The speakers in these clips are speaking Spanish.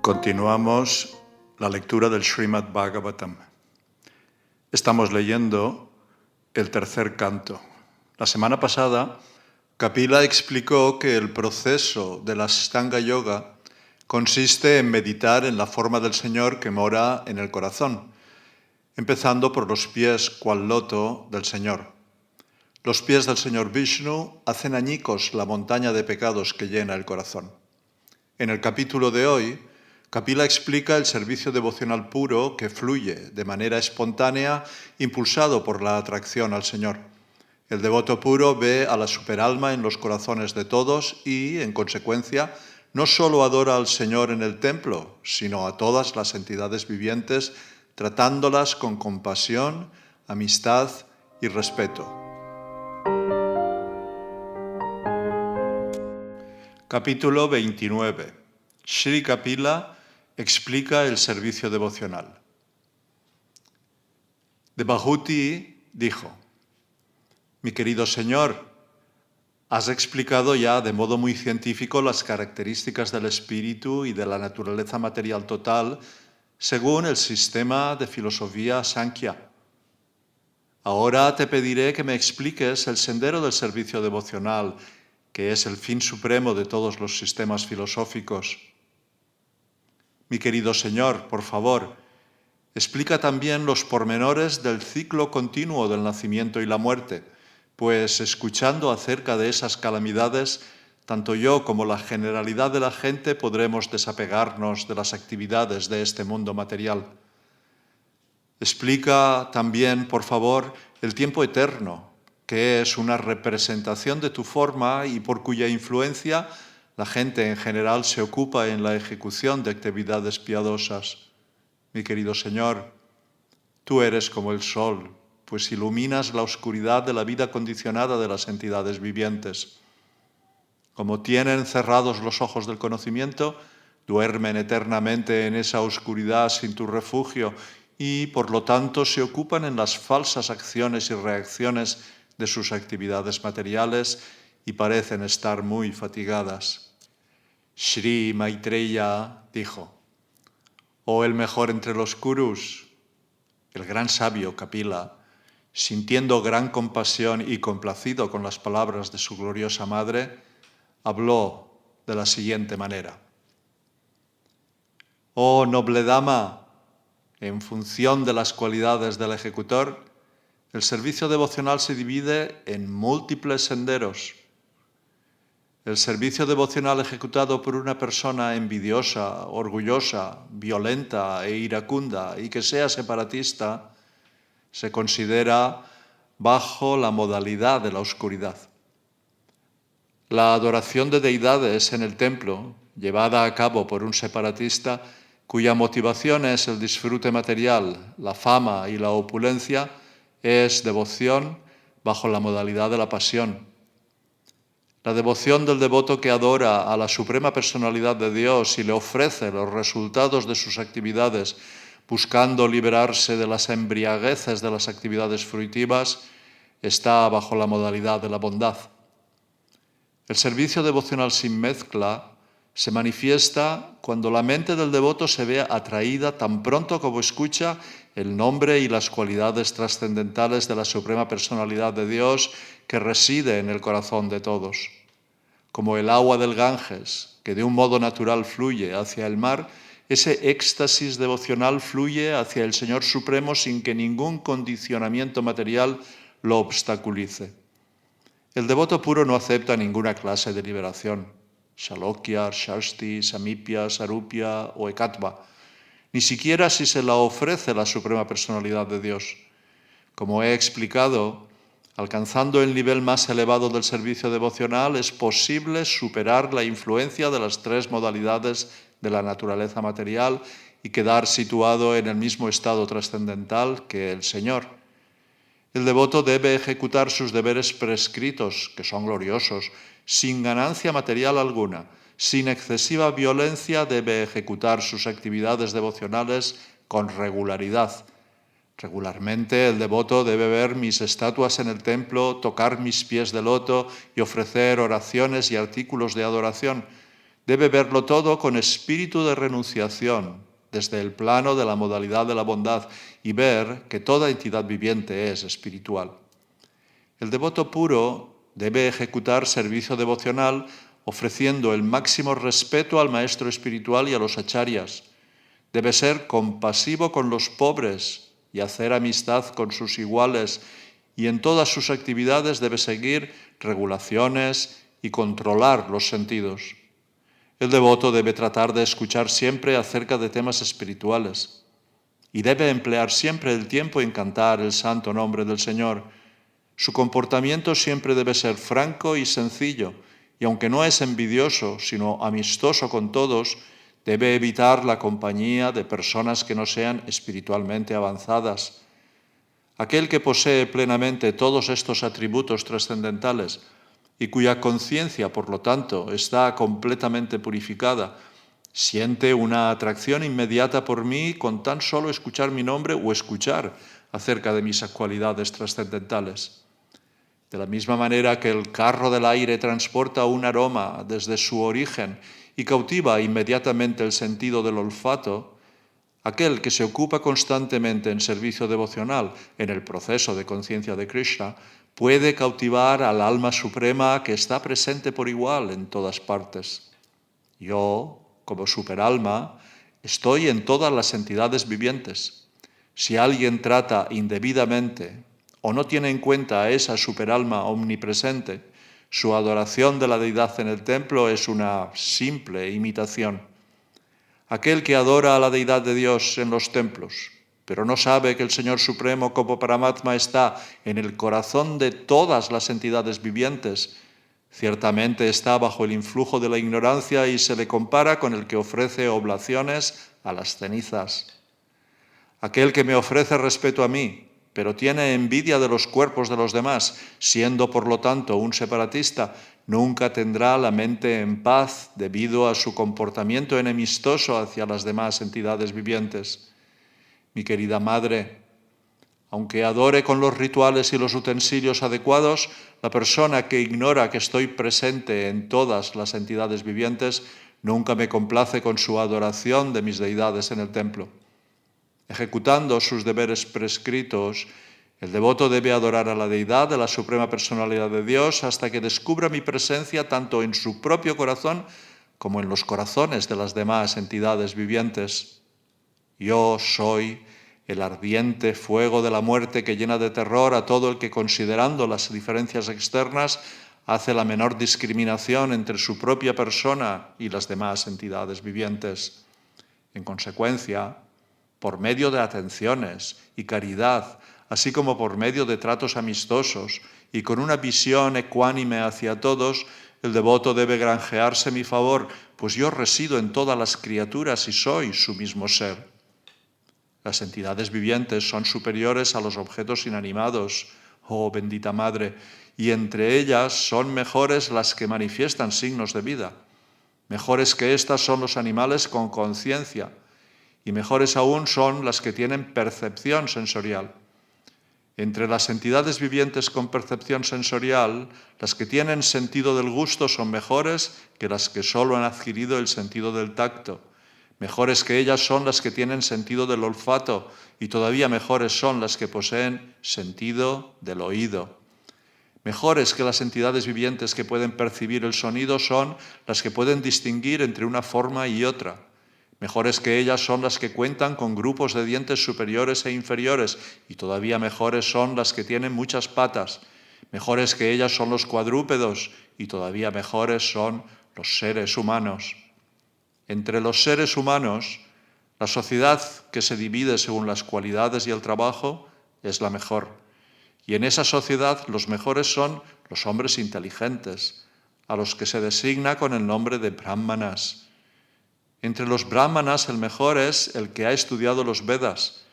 Continuamos la lectura del Srimad Bhagavatam. Estamos leyendo el tercer canto. La semana pasada, Kapila explicó que el proceso de la Ashtanga Yoga consiste en meditar en la forma del Señor que mora en el corazón, empezando por los pies cual loto del Señor. Los pies del Señor Vishnu hacen añicos la montaña de pecados que llena el corazón. En el capítulo de hoy, Kapila explica el servicio devocional puro que fluye de manera espontánea, impulsado por la atracción al Señor. El devoto puro ve a la superalma en los corazones de todos y, en consecuencia, no solo adora al Señor en el templo, sino a todas las entidades vivientes, tratándolas con compasión, amistad y respeto. Capítulo 29. Sri Kapila explica el servicio devocional. Devahuti dijo: Mi querido Señor, has explicado ya de modo muy científico las características del espíritu y de la naturaleza material total según el sistema de filosofía Sankhya. Ahora te pediré que me expliques el sendero del servicio devocional, que es el fin supremo de todos los sistemas filosóficos. Mi querido Señor, por favor, explica también los pormenores del ciclo continuo del nacimiento y la muerte, pues escuchando acerca de esas calamidades, tanto yo como la generalidad de la gente podremos desapegarnos de las actividades de este mundo material. Explica también, por favor, el tiempo eterno, que es una representación de tu forma y por cuya influencia la gente en general se ocupa en la ejecución de actividades piadosas. Mi querido Señor, tú eres como el sol, pues iluminas la oscuridad de la vida condicionada de las entidades vivientes. Como tienen cerrados los ojos del conocimiento, duermen eternamente en esa oscuridad sin tu refugio y, por lo tanto, se ocupan en las falsas acciones y reacciones de sus actividades materiales y parecen estar muy fatigadas. Shri Maitreya dijo: Oh, el mejor entre los Kurus, el gran sabio Kapila, sintiendo gran compasión y complacido con las palabras de su gloriosa madre, habló de la siguiente manera: Oh noble dama, en función de las cualidades del ejecutor, el servicio devocional se divide en múltiples senderos. El servicio devocional ejecutado por una persona envidiosa, orgullosa, violenta e iracunda y que sea separatista se considera bajo la modalidad de la oscuridad. La adoración de deidades en el templo, llevada a cabo por un separatista cuya motivación es el disfrute material, la fama y la opulencia, es devoción bajo la modalidad de la pasión. La devoción del devoto que adora a la suprema personalidad de Dios y le ofrece los resultados de sus actividades, buscando liberarse de las embriagueces de las actividades fruitivas, está bajo la modalidad de la bondad. El servicio devocional sin mezcla se manifiesta cuando la mente del devoto se ve atraída tan pronto como escucha el nombre y las cualidades trascendentales de la suprema personalidad de Dios que reside en el corazón de todos. Como el agua del Ganges, que de un modo natural fluye hacia el mar, ese éxtasis devocional fluye hacia el Señor Supremo sin que ningún condicionamiento material lo obstaculice. El devoto puro no acepta ninguna clase de liberación, Shalokya, Shashti, Samipya, Sarupya o Ekatva, ni siquiera si se la ofrece la suprema personalidad de Dios. Como he explicado, alcanzando el nivel más elevado del servicio devocional, es posible superar la influencia de las tres modalidades de la naturaleza material y quedar situado en el mismo estado trascendental que el Señor. El devoto debe ejecutar sus deberes prescritos, que son gloriosos, sin ganancia material alguna. Sin excesiva violencia debe ejecutar sus actividades devocionales con regularidad. Regularmente el devoto debe ver mis estatuas en el templo, tocar mis pies de loto y ofrecer oraciones y artículos de adoración. Debe verlo todo con espíritu de renunciación, desde el plano de la modalidad de la bondad, y ver que toda entidad viviente es espiritual. El devoto puro debe ejecutar servicio devocional ofreciendo el máximo respeto al maestro espiritual y a los acharyas. Debe ser compasivo con los pobres y hacer amistad con sus iguales, y en todas sus actividades debe seguir regulaciones y controlar los sentidos. El devoto debe tratar de escuchar siempre acerca de temas espirituales y debe emplear siempre el tiempo en cantar el santo nombre del Señor. Su comportamiento siempre debe ser franco y sencillo, y aunque no es envidioso, sino amistoso con todos, debe evitar la compañía de personas que no sean espiritualmente avanzadas. Aquel que posee plenamente todos estos atributos trascendentales y cuya conciencia, por lo tanto, está completamente purificada, siente una atracción inmediata por mí con tan solo escuchar mi nombre o escuchar acerca de mis cualidades trascendentales. De la misma manera que el carro del aire transporta un aroma desde su origen y cautiva inmediatamente el sentido del olfato, aquel que se ocupa constantemente en servicio devocional en el proceso de conciencia de Krishna puede cautivar al alma suprema que está presente por igual en todas partes. Yo, como superalma, estoy en todas las entidades vivientes. Si alguien trata indebidamente o no tiene en cuenta a esa superalma omnipresente, su adoración de la deidad en el templo es una simple imitación. Aquel que adora a la deidad de Dios en los templos, pero no sabe que el Señor Supremo como Paramatma está en el corazón de todas las entidades vivientes, ciertamente está bajo el influjo de la ignorancia y se le compara con el que ofrece oblaciones a las cenizas. Aquel que me ofrece respeto a mí, pero tiene envidia de los cuerpos de los demás, siendo por lo tanto un separatista, nunca tendrá la mente en paz debido a su comportamiento enemistoso hacia las demás entidades vivientes. Mi querida madre, aunque adore con los rituales y los utensilios adecuados, la persona que ignora que estoy presente en todas las entidades vivientes nunca me complace con su adoración de mis deidades en el templo. Ejecutando sus deberes prescritos, el devoto debe adorar a la deidad de la Suprema Personalidad de Dios hasta que descubra mi presencia tanto en su propio corazón como en los corazones de las demás entidades vivientes. Yo soy el ardiente fuego de la muerte que llena de terror a todo el que, considerando las diferencias externas, hace la menor discriminación entre su propia persona y las demás entidades vivientes. En consecuencia, por medio de atenciones y caridad, así como por medio de tratos amistosos y con una visión ecuánime hacia todos, el devoto debe granjearse mi favor, pues yo resido en todas las criaturas y soy su mismo ser. Las entidades vivientes son superiores a los objetos inanimados, oh bendita Madre, y entre ellas son mejores las que manifiestan signos de vida. Mejores que éstas son los animales con conciencia, y mejores aún son las que tienen percepción sensorial. Entre las entidades vivientes con percepción sensorial, las que tienen sentido del gusto son mejores que las que solo han adquirido el sentido del tacto. Mejores que ellas son las que tienen sentido del olfato y todavía mejores son las que poseen sentido del oído. Mejores que las entidades vivientes que pueden percibir el sonido son las que pueden distinguir entre una forma y otra. Mejores que ellas son las que cuentan con grupos de dientes superiores e inferiores, y todavía mejores son las que tienen muchas patas. Mejores que ellas son los cuadrúpedos, y todavía mejores son los seres humanos. Entre los seres humanos, la sociedad que se divide según las cualidades y el trabajo es la mejor. Y en esa sociedad los mejores son los hombres inteligentes, a los que se designa con el nombre de brahmanas. Entre los brahmanas el mejor es el que ha estudiado los Vedas,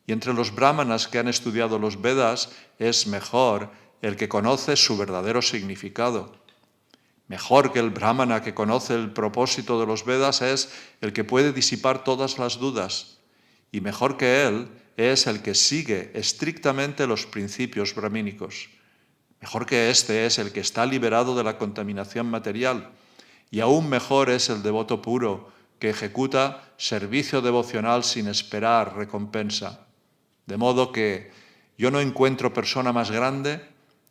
y entre los brahmanas que han estudiado los Vedas es mejor el que conoce su verdadero significado. Mejor que el brahmana que conoce el propósito de los Vedas es el que puede disipar todas las dudas, y mejor que él es el que sigue estrictamente los principios brahmínicos. Mejor que este es el que está liberado de la contaminación material, Y aún mejor es el devoto puro, que ejecuta servicio devocional sin esperar recompensa. De modo que yo no encuentro persona más grande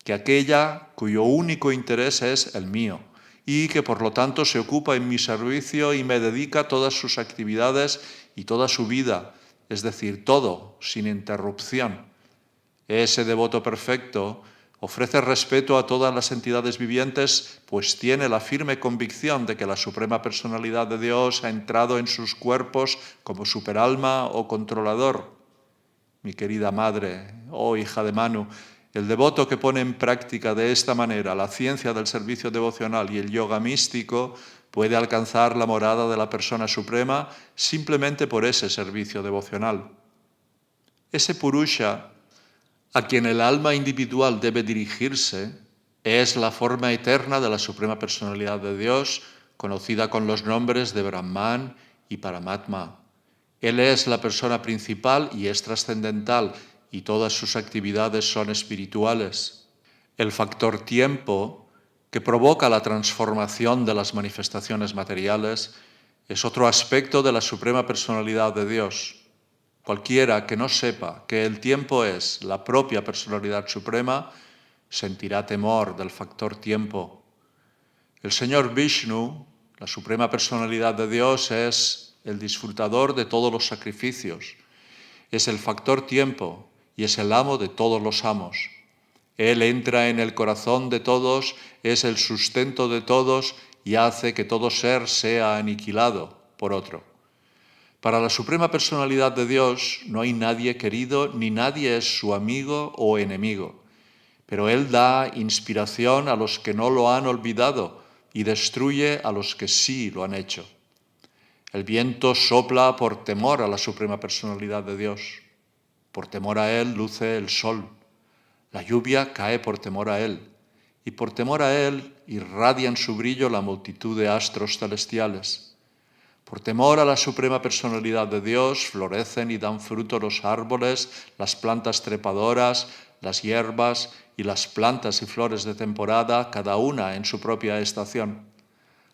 que aquella cuyo único interés es el mío y que por lo tanto se ocupa en mi servicio y me dedica todas sus actividades y toda su vida, es decir, todo, sin interrupción. Ese devoto perfecto ofrece respeto a todas las entidades vivientes, pues tiene la firme convicción de que la Suprema Personalidad de Dios ha entrado en sus cuerpos como superalma o controlador. Mi querida madre, oh hija de Manu, el devoto que pone en práctica de esta manera la ciencia del servicio devocional y el yoga místico puede alcanzar la morada de la persona suprema simplemente por ese servicio devocional. Ese purusha a quien el alma individual debe dirigirse es la forma eterna de la Suprema Personalidad de Dios, conocida con los nombres de Brahman y Paramatma. Él es la persona principal y es trascendental, y todas sus actividades son espirituales. El factor tiempo, que provoca la transformación de las manifestaciones materiales, es otro aspecto de la Suprema Personalidad de Dios. Cualquiera que no sepa que el tiempo es la propia Personalidad Suprema, sentirá temor del factor tiempo. El Señor Vishnu, la Suprema Personalidad de Dios, es el disfrutador de todos los sacrificios, es el factor tiempo y es el amo de todos los amos. Él entra en el corazón de todos, es el sustento de todos y hace que todo ser sea aniquilado por otro. Para la Suprema Personalidad de Dios no hay nadie querido ni nadie es su amigo o enemigo, pero Él da inspiración a los que no lo han olvidado y destruye a los que sí lo han hecho. El viento sopla por temor a la Suprema Personalidad de Dios. Por temor a Él luce el sol. La lluvia cae por temor a Él. Y por temor a Él irradian su brillo la multitud de astros celestiales. Por temor a la Suprema Personalidad de Dios florecen y dan fruto los árboles, las plantas trepadoras, las hierbas y las plantas y flores de temporada, cada una en su propia estación.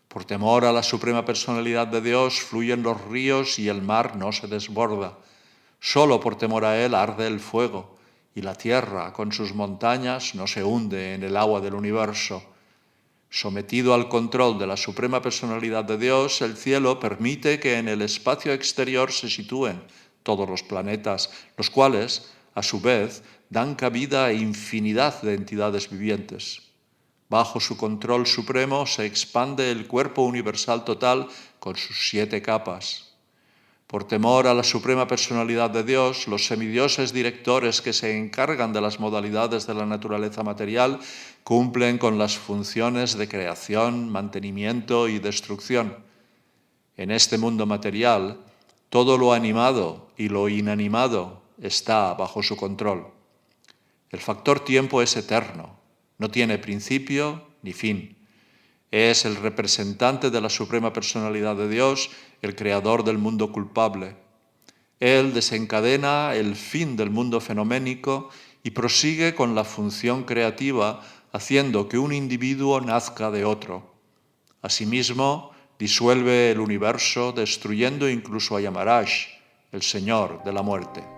Por temor a la Suprema Personalidad de Dios fluyen los ríos y el mar no se desborda. Solo por temor a Él arde el fuego y la tierra con sus montañas no se hunde en el agua del universo. Sometido al control de la Suprema Personalidad de Dios, el cielo permite que en el espacio exterior se sitúen todos los planetas, los cuales, a su vez, dan cabida a infinidad de entidades vivientes. Bajo su control supremo se expande el cuerpo universal total con sus 7 capas. Por temor a la Suprema Personalidad de Dios, los semidioses directores que se encargan de las modalidades de la naturaleza material cumplen con las funciones de creación, mantenimiento y destrucción. En este mundo material, todo lo animado y lo inanimado está bajo su control. El factor tiempo es eterno, no tiene principio ni fin. Es el representante de la Suprema Personalidad de Dios, el creador del mundo culpable. Él desencadena el fin del mundo fenoménico y prosigue con la función creativa, haciendo que un individuo nazca de otro. Asimismo, disuelve el universo, destruyendo incluso a Yamaraj, el Señor de la muerte.